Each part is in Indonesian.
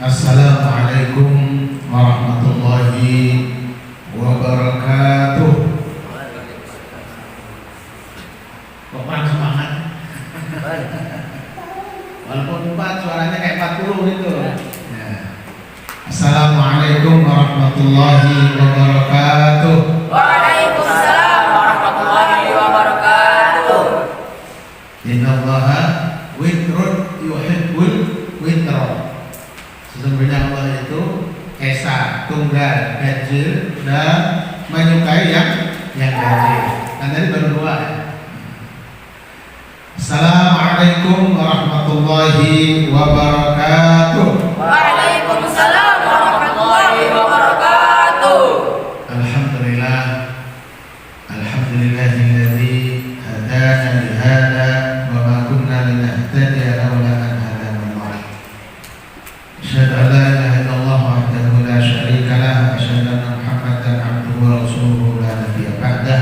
Assalamualaikum warahmatullahi wabarakatuh. Kurang semangat. Walaupun 4 suaranya kayak 40 gitu. Ya. Assalamualaikum warahmatullahi wabarakatuh. Waalaikumsalam warahmatullahi wabarakatuh. Innallaha witrun yuhibbul witra. Sesungguhnya Allah itu esa, tunggal, ganjil, dan menyukai yang ganjil. Kan tadi baru 2 ya. Assalamualaikum warahmatullahi wabarakatuh. Waalaikumsalam warahmatullahi wabarakatuh. Alhamdulillah, alhamdulillahilladzi hadana li hada wa ma kunna linahtadiya laula an hadana Allah. Asyhadu an la ilaha illallah wahdahu la syarika lah wa asyhadu anna Muhammadan abduhu wa rasuluhu la nabiyya ba'dah.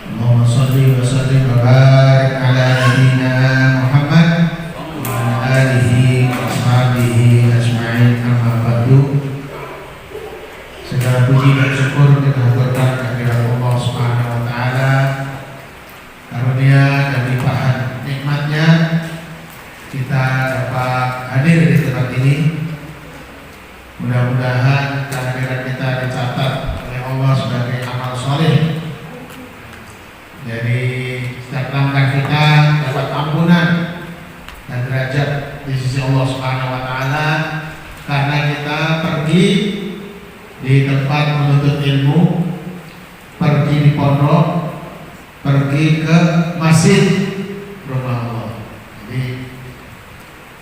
Allahumma shalli wa sallim wa barik ala nabiyyina Muhammad wa ala alihi wa ashabihi ajma'in, amma ba'du. Segala puji dan syukur kita haturkan kehadirat Allah Subhanahu wa taala, karunia dan limpahan nikmatnya kita dapat hadir di tempat ini. Mudah-mudahan kehadiran kita dicatat oleh Allah sebagai amal soleh. Jadi setiap langkah kita dapat ampunan dan derajat di sisi Allah Subhanahu wa taala karena kita pergi di tempat menuntut ilmu, pergi di pondok, pergi ke masjid rumah Allah. Jadi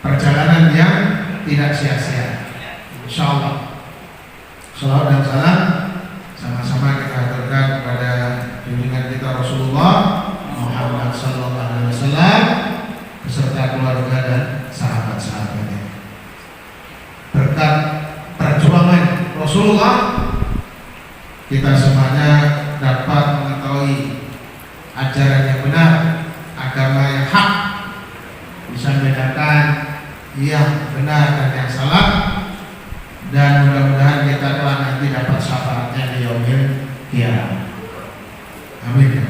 perjalanan yang tidak sia-sia. Insyaallah. Salawat dan salam sama-sama kita haturkan kepada junjungan kita Rasulullah Muhammad sallallahu alaihi wasallam beserta keluarga dan sahabat-sahabatnya. Berkat perjuangan Rasulullah kita semuanya dapat mengetahui ajaran yang benar, agama yang hak, bisa membedakan yang benar dan yang salah, dan mudah-mudahan kita kelak nanti dapat syafaatnya di yaumil qiyamah. Amin.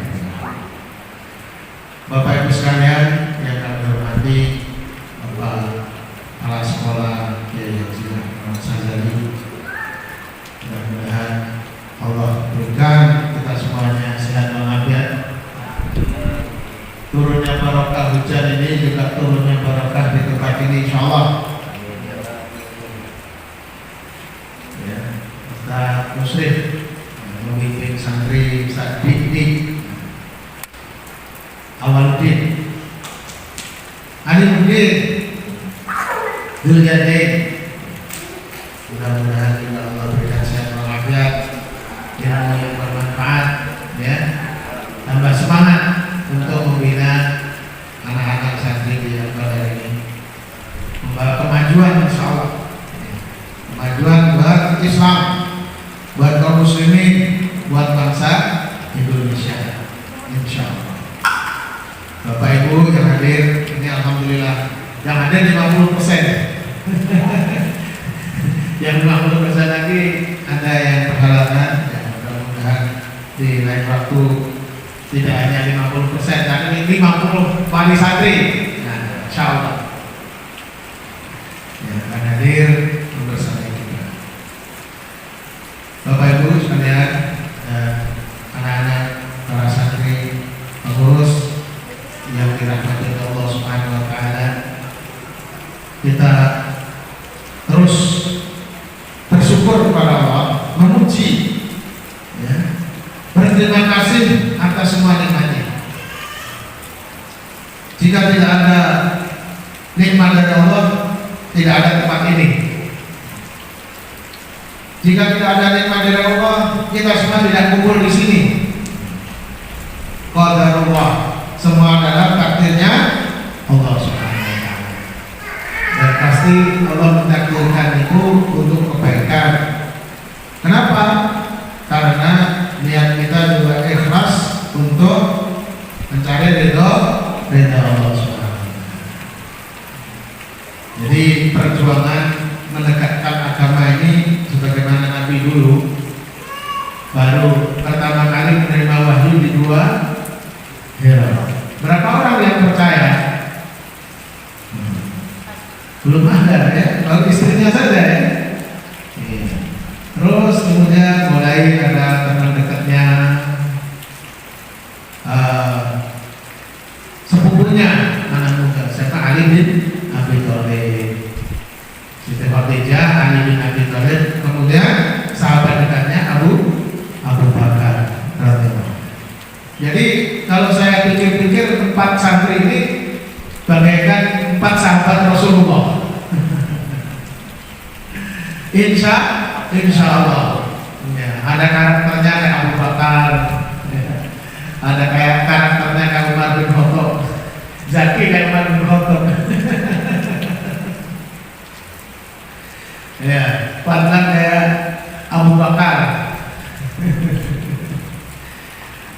Bapak Ibu sekalian yang kami hormati, Bapak Kepala Sekolah Kiai Haji Ahmad Sazali, mudah-mudahan Allah berikan kita semuanya sehat walafiat. Turunnya barokah hujan ini juga turunnya barokah di tempat ini, insyaallah. Ya, Ustaz Muslim memimpin santri Ustaz Dik Awaludin, Alimuddin, Dulyadin. Mudah-mudahan juga Allah berikan sehat walafiat, ilmu yang bermanfaat, ya, tambah semangat untuk membina anak-anak santri di negara ini, membawa kemajuan insyaallah, kemajuan buat Islam, buat kaum muslimin, buat bangsa Indonesia, insyaallah. Bapak Ibu yang hadir ini, alhamdulillah yang hadir 50%. Yang 50% lagi ada yang berhalangan, ya, mudah-mudahan di lain waktu tidak hanya 50%, tapi 50 wali santri. Nah, insyaallah ya, akan hadir bersama kita. Bapak Ibu sekalian, anak-anak para santri, pengurus yang dirahmati Allah Subhanahu wa taala, kita terus bersyukur kepada Allah, memuji, ya, berterima kasih atas semua nikmatnya. Jika tidak ada nikmat dari Allah, tidak ada tempat ini. Jika tidak ada nikmat dari Allah, kita semua tidak kumpul di sini. Qadarullah, semua adalah takdirnya Allah Subhanahu wa taala. Dan pasti Allah mentakdirkan itu untuk kebaikan. Kenapa? Karena niat kita juga ikhlas untuk mencari ridho Allah Subhanahu wa taala. Jadi perjuangan mendekatkan agama ini sebagaimana Nabi dulu, baru pertama kali menerima wahyu di Gua Hira. Berapa orang yang percaya? Belum ada ya, baru istrinya saja ya. Terus kemudian mulai ada teman dekatnya, sepupunya anak muda, siapa? Ali bin Abi Thalib, Siti Khadijah, Ali bin Abi Thalib, kemudian sahabat dekatnya Abu Bakar radhiyallahu. Jadi kalau saya pikir-pikir 4 santri ini bagaikan 4 sahabat Rasulullah. Insya Allah ya, ada karakternya kayak Abu Bakar ya. Ada kayak karakternya kayak Umar bin Khattab, Zaki kayak Umar bin Khattab. Ya, Fadlan kayak Abu Bakar.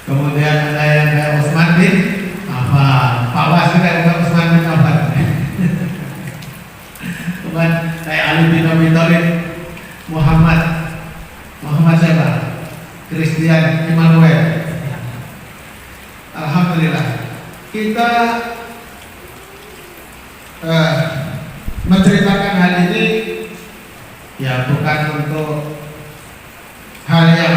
Kemudian ada yang kayak Utsman bin Affan, Pak Was kayak Utsman bin Affan. Kemudian kayak Ali bin Abi Thalib, Muhammad siapa? Christian Emmanuel. Alhamdulillah kita menceritakan hal ini ya bukan untuk hal yang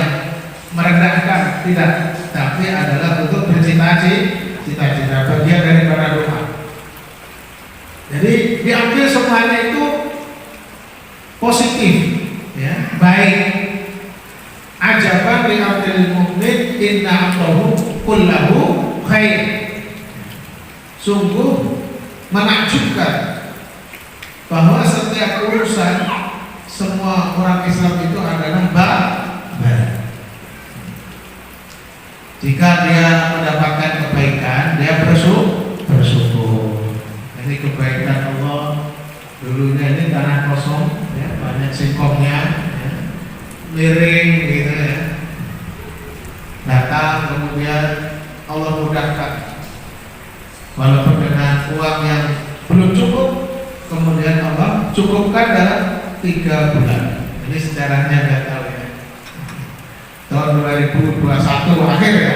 merendahkan, tidak, tapi adalah untuk bercita-cita, bagian daripada doa. Jadi diambil semuanya itu positif, ya, baik. Ajaban li amril mu'min inna amrahu kullahu khair. Sungguh menakjubkan bahwa setiap urusan semua orang Islam itu adalah baik. Jika dia mendapatkan kebaikan, dia bersyukur. Ini kebaikan Allah. Dulunya ini tanah kosong, ya, banyak singkongnya, ya, miring gitu ya. Datang kemudian Allah mudahkan. Walaupun dengan uang yang belum cukup, kemudian Allah cukupkan dalam 3 bulan. Ini sejarahnya nggak tahu ya. Tahun 2021 akhir ya.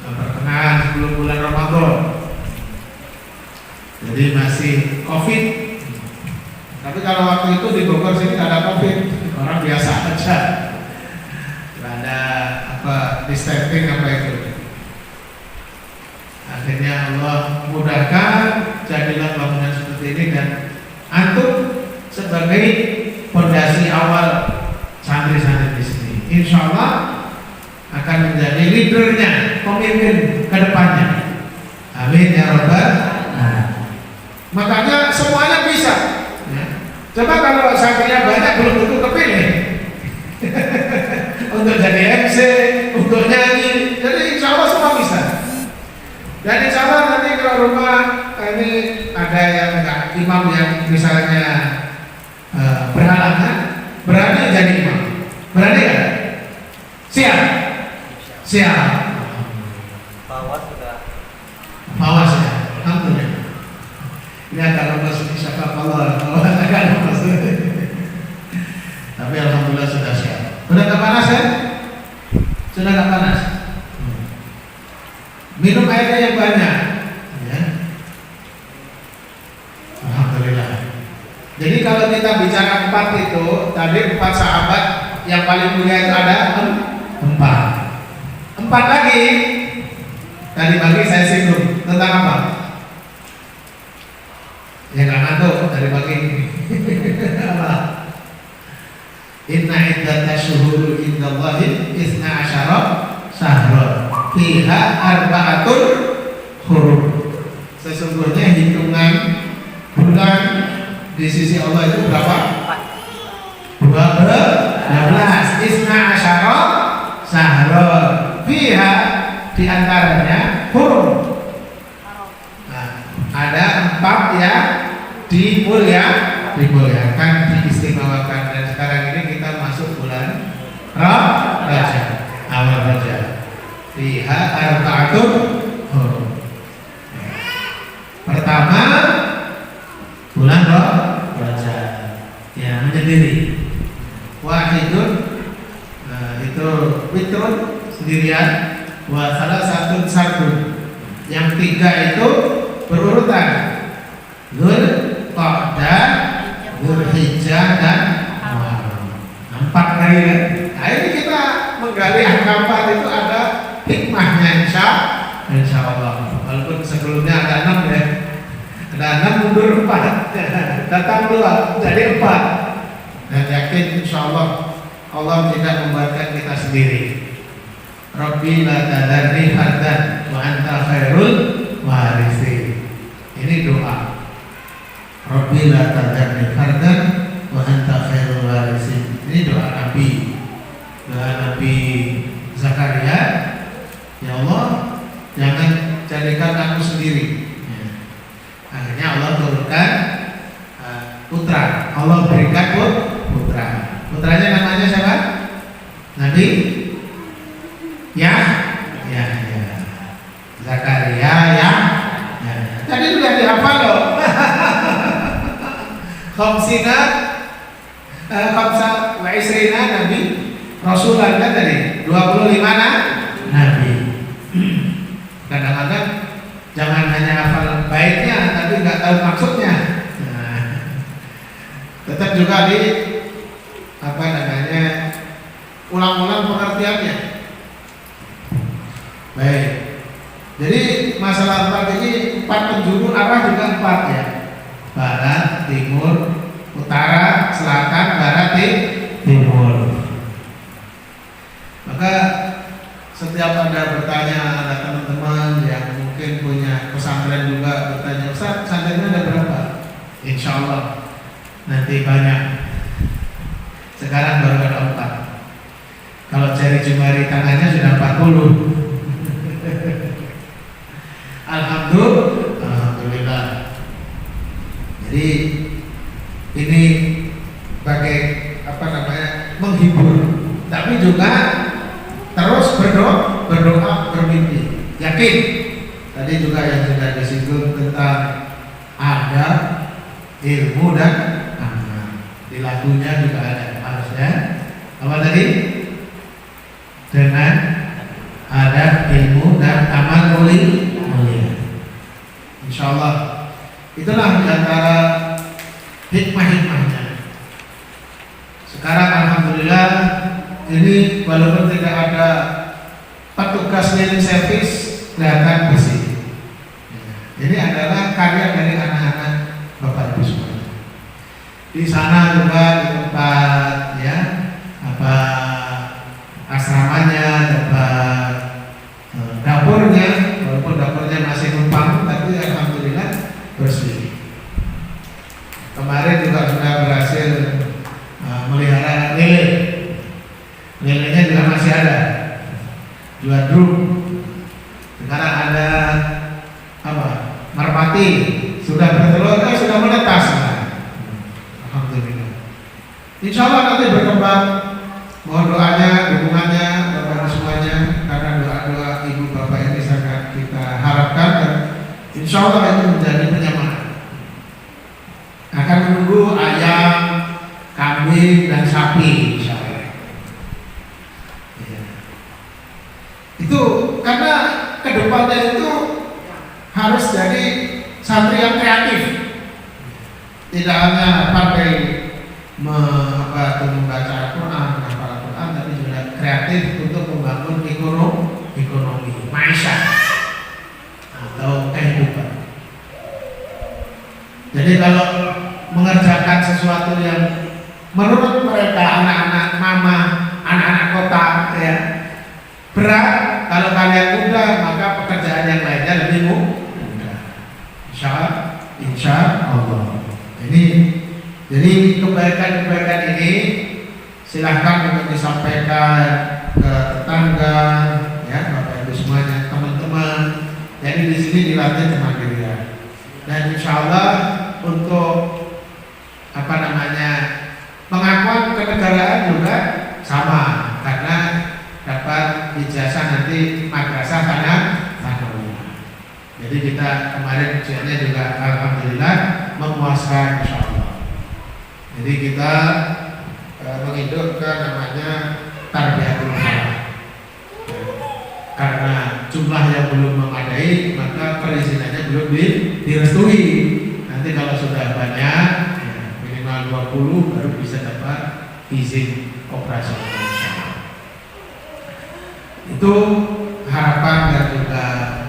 Pertengahan sebelum bulan Ramadan. Jadi masih COVID. Tapi kalau waktu itu di Bogor sini nggak ada COVID, orang biasa aja. Nggak ada apa distancing apa itu. Akhirnya Allah mudahkan, jadilah bangunan seperti ini dan antum sebagai fondasi awal santri-santri di sini. Insya Allah akan menjadi leadernya, pemimpin ke depannya. Amin ya rabbal alamin. Makanya semuanya bisa. Ya. Coba kalau santrinya banyak belum tentu kepilih untuk jadi MC, untuk nyanyi. Jadi insya Allah semua bisa. Dan insya Allah nanti kalau rumah ini ada yang enggak imam yang misalnya berhalangan, berani jadi imam. Berani kan? Siap. Mawas ya. Alhamdulillah. Ini akan lepas insya Allah. Akan lepas. Tapi alhamdulillah sudah siap. Sudah tak panas ya? Sudah tak panas. Minum airnya yang banyak. Ya. Alhamdulillah. Jadi kalau kita bicara 4 itu, tadi 4 sahabat yang paling mulia itu ada 4 lagi. Tadi pagi saya singgung tentang apa? Ya nggak ngantuk tadi pagi. Apa? Inna iddata syuhur indallahi isna asyara syahra fiha arba'atul hurum. Sesungguhnya hitungan bulan di sisi Allah itu berapa? 12. Isna asyara syahra fiha, di antaranya hurum. Nah, ada 4 yang dimuliakan, diistimewakan, dan sekarang ini kita masuk bulan Rajab, awal Rajab. Fiha arba'atul hurum. Pertama bulan Rajab. sendiri. Wahidun itu witrun sendirian, wa salah satu sardun. Yang tiga itu berurutan. Dzul Qa'dah, Dzulhijjah dan Muharram. 4 kali kan? Nah ini kita menggali angka 4 itu ada hikmahnya insya Allah. Walaupun sebelumnya ada 6 ya. Ada 6 mundur 4. Datang 2 jadi 4. Dan yakin insya Allah Allah tidak membuatkan kita sendiri. Rabbi la tadarni fardan wa anta khairul warithin. Ini doa. Rabbi la tadarni fardan wa anta khairul warithin. Ini doa Nabi. Doa Nabi Zakaria. Ya Allah, jangan jadikan aku sendiri. Akhirnya Allah turunkan putra. Allah berikan putra. Putranya namanya siapa? Nabi ya. Zakaria ya. Tadi sudah dihafal loh. Khamsina khamsa wa isrina Nabi Rasulullah kan tadi 25 Nabi. Kadang-kadang jangan hanya hafal baiknya tapi nggak tahu maksudnya. Tetap juga di ulang-ulang pengertiannya. Baik. Jadi masalah 4 ini 4 penjuru arah juga 4 ya. Barat, timur, utara, selatan, barat, timur. Maka setiap ada bertanya, ada teman-teman yang mungkin punya pesantren juga bertanya, Ustaz, pesantrennya ada berapa? Insya Allah nanti banyak. Sekarang baru ada 4. Kalau jari jemari tangannya sudah 40. Alhamdulillah. Jadi ini bagai menghibur, tapi juga terus berdoa bermimpi. Yakin. Tadi juga yang sudah disinggung tentang ada ilmu dan amal. Di lagunya juga ada harusnya. Apa tadi? Dengan ada ilmu dan amal mulia. Insya Allah itulah diantara hikmah-hikmahnya. Sekarang alhamdulillah ini walaupun tidak ada petugas cleaning service kelihatan bersih. Ini adalah karya dari anak-anak Bapak Ibu semua. Di sana juga di tempat asramanya, tempat dapurnya, walaupun dapurnya masih numpang, tapi alhamdulillah bersih. Kemarin juga sudah berhasil melihara lele. Lelenya juga masih ada. 2 drum. Sekarang ada merpati sudah bertelur, sudah menetas. Alhamdulillah. Insya Allah nanti berkembang. Mohon doanya, dukungannya Bapak semuanya, karena doa-doa ibu bapak ini sangat kita harapkan dan insya Allah itu menjadi penyemangat. Akan menunggu ayam, kambing dan sapi insya Allah. Itu karena kedepannya itu harus jadi santri yang kreatif. Tidak hanya pakai membaca Al-Quran, menghafal Al-Quran, tapi juga kreatif untuk membangun ekonomi, maisha atau kehidupan. Jadi kalau mengerjakan sesuatu yang menurut mereka anak-anak mama, anak-anak kota ya berat, kalau kalian mudah maka pekerjaan yang lainnya lebih mudah. Insya Allah. Jadi kebaikan-kebaikan ini silahkan untuk disampaikan ke tetangga, ya Bapak Ibu semuanya, teman-teman. Jadi di sini dilatih kemandirian. Dan insya Allah untuk pengakuan kenegaraan juga sama, karena dapat ijazah nanti madrasah sanawiyah. Jadi kita kemarin ujiannya juga alhamdulillah memuaskan insya Allah. Jadi kita mengindukkan namanya tarbiyatul halal. Karena jumlah yang belum memadai, maka perizinannya belum direstui. Nanti kalau sudah banyak, ya, minimal 20 baru bisa dapat izin operasional. Itu harapan dan juga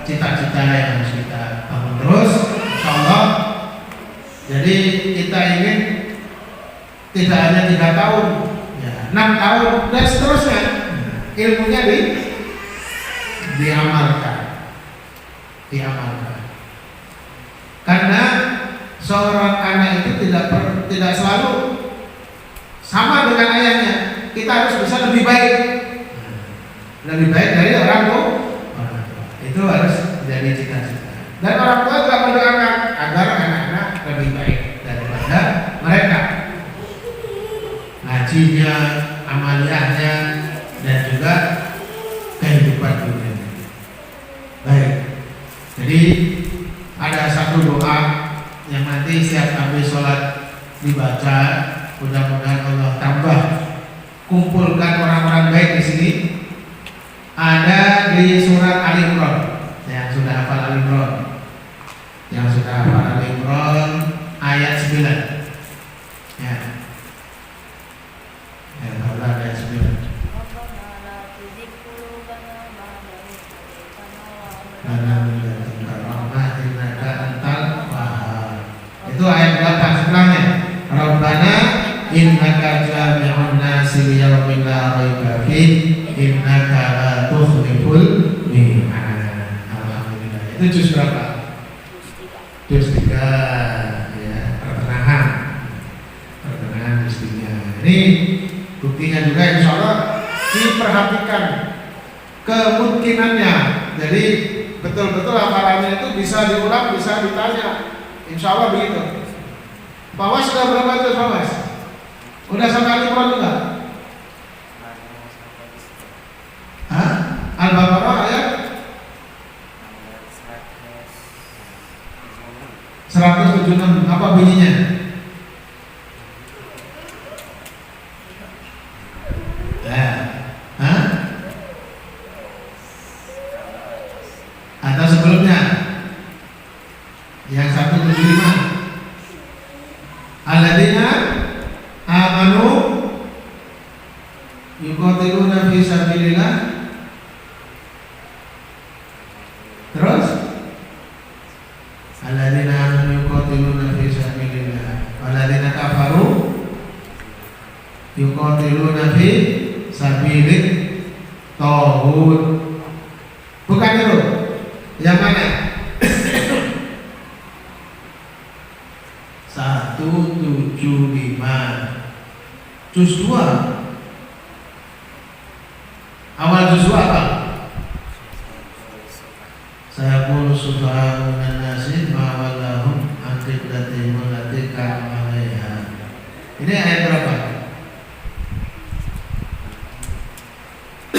cita-cita yang harus kita bangun terus, insyaallah. Jadi kita ingin tidak hanya 3 tahun, ya, 6 tahun dan seterusnya ilmunya diamalkan. Karena seorang anak itu tidak selalu sama dengan ayahnya. Kita harus bisa lebih baik dari orang tua. Itu harus menjadi cita-cita. Dan orang tua juga mendoakan agar anak-anak lebih baik daripada mereka. Ngajinya, amaliyahnya, dan juga kehidupan dunia. Baik. Jadi ada satu doa yang nanti setiap habis sholat dibaca. Mudah-mudahan Allah tambah kumpulkan orang-orang baik di sini. Ada di surat Ali Imran. Yang sudah hafal Ali Imran, ayat 9. Ya. Ayat 9. Itu ayat 8 setelahnya. Rabbana innaka jami'un nasi liyaumin la raiba fihi innaka la tukhliful mi'ad. Alhamdulillah. Itu juz berapa? Juz 3, ya, pertengahan juz 3. Ini buktinya juga insyaallah diperhatikan kemungkinannya. Jadi betul-betul hafalannya itu bisa diulang, bisa ditanya. Insyaallah begitu. Pak Was sudah berapa juz, Pak Was? Udah sampai Al-Imran juga? Hah? Al-Baqarah ayat 176. Apa bunyinya? Hah? Atau sebelumnya? Yang 175. Alladzina amanu yuqatiluna fi sabilillah. Terus alladzina amanu yuqatiluna fi sabilillah walladzina kafaru yuqatiluna fi sabilit taghut. Bukan itu. Yang mana? 175 juz 2. Awal juz 2 apa? Saya qulu subhanahu wa ta'ala ma wallahum an qiblatihim allati kanu 'alaiha. Ini ayat berapa?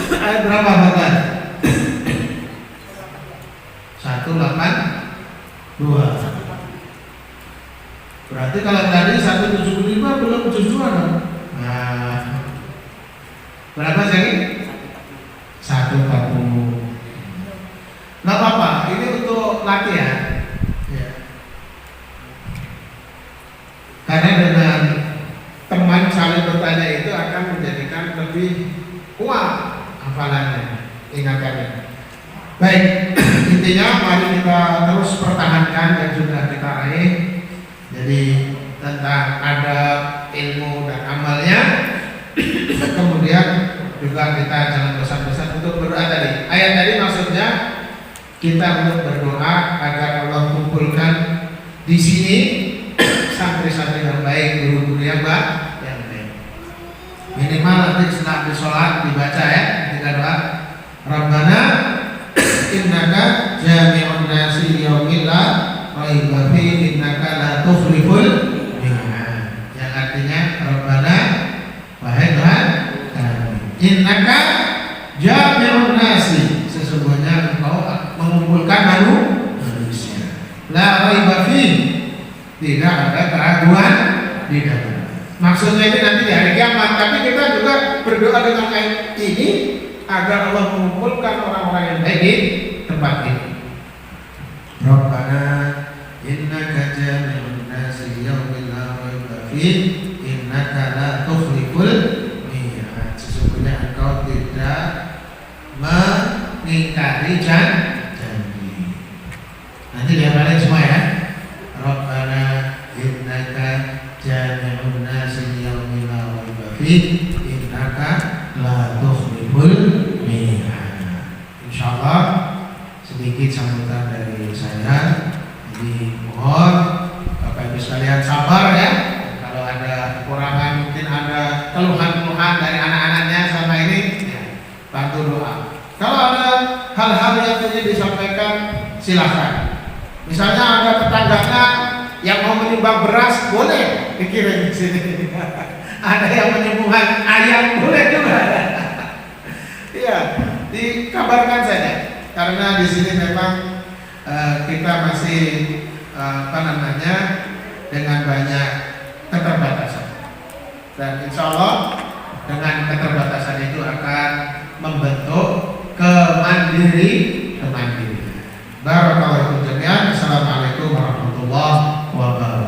Ayat berapa bahkan? 182. Berarti kalau tadi 175 belum juz 2 dong. Nah, berapa sih? 140. Nggak apa-apa, ini untuk latihan. Ya. Karena dengan teman saling bertanya itu akan menjadikan lebih kuat hafalannya, ingatannya. Baik, intinya mari kita terus pertahankan dan juga kita raih. Jadi tentang adab, ilmu dan amalnya. Kemudian juga kita jangan bosan-bosan untuk berdoa tadi. Ayat tadi maksudnya kita untuk berdoa agar Allah kumpulkan di sini santri-santri yang baik, guru-guru yang baik. Minimal nanti setelah sholat dibaca ya, ketika doa. Rabbana innaka jami'un nasi liyaumin la raiba fihi innaka la tukhliful mi'ad. Yang artinya Rabbana, wahai Tuhan kami, innaka jami'un nasi, sesungguhnya engkau mengumpulkan manusia, la raiba fihi, tidak ada keraguan di dalamnya. Maksudnya ini nanti di hari kiamat, tapi kita juga berdoa dengan ayat ini agar Allah mengumpulkan orang-orang yang baik di tempat ini. Rabbana innaka jami'un nasi yaumin la raiba fihi innaka la tukhliful mi'ad. Sesungguhnya engkau tidak mengingkari janji. Nanti dihafalin semua ya. Rabbana innaka jami'un nasi yaumin la raiba fihi innaka la tukhliful mi'ad. Insyaallah sedikit sambutan dari saya. Jadi mohon Bapak Ibu sekalian sabar ya. Kalau ada kekurangan, mungkin ada keluhan-keluhan dari anak-anaknya selama ini, ya, bantu doa. Kalau ada hal-hal yang ingin disampaikan, silahkan. Misalnya ada tetangganya yang mau menimbang beras, boleh dikirim di sini. Ada yang menyembuhkan ayam, boleh juga. Iya, dikabarkan saja. Karena di sini memang kita masih dengan banyak keterbatasan. Dan insya Allah dengan keterbatasan itu akan membentuk kemandirian. Barakallahu fiikum jami'an. Assalamualaikum warahmatullahi wabarakatuh.